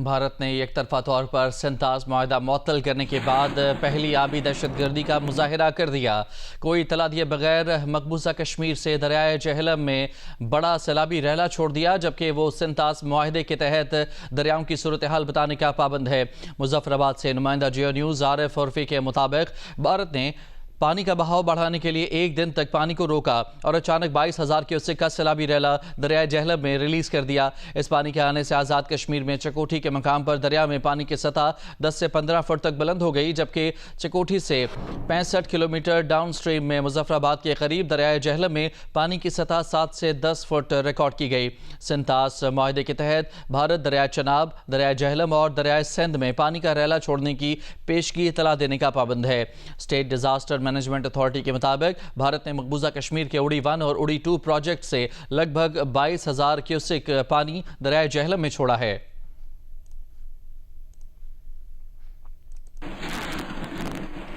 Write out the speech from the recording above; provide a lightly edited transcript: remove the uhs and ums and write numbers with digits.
بھارت نے یک طرفہ طور پر سنتاز معاہدہ معطل کرنے کے بعد پہلی آبی دہشت گردی کا مظاہرہ کر دیا۔ کوئی اطلاع دیے بغیر مقبوضہ کشمیر سے دریائے جہلم میں بڑا سیلابی ریلا چھوڑ دیا، جبکہ وہ سنتاز معاہدے کے تحت دریاؤں کی صورتحال بتانے کا پابند ہے۔ مظفر آباد سے نمائندہ جیو نیوز عارف عرفی کے مطابق بھارت نے پانی کا بہاؤ بڑھانے کے لیے ایک دن تک پانی کو روکا اور اچانک 22,000 کیوسک کا سیلابی ریلا دریائے جہلم میں ریلیز کر دیا۔ اس پانی کے آنے سے آزاد کشمیر میں چکوٹھی کے مقام پر دریا میں پانی کی سطح 10 سے 15 فٹ تک بلند ہو گئی، جبکہ چکوٹھی سے 65 کلومیٹر ڈاؤن سٹریم میں مظفر آباد کے قریب دریائے جہلم میں پانی کی سطح 7 سے 10 فٹ ریکارڈ کی گئی۔ سنتاز معاہدے کے تحت بھارت دریائے چناب، دریائے جہلم اور دریائے سندھ میں پانی کا ریلا چھوڑنے کی پیشگی اطلاع دینے کا پابند ہے۔ اسٹیٹ ڈیزاسٹر مینجمنٹ اتھارٹی کے مطابق بھارت نے مقبوضہ کشمیر کے اڑی 1 اور اڑی 2 پروجیکٹ سے لگ بھگ 22,000 کیوسک پانی دریائے جہلم میں چھوڑا ہے۔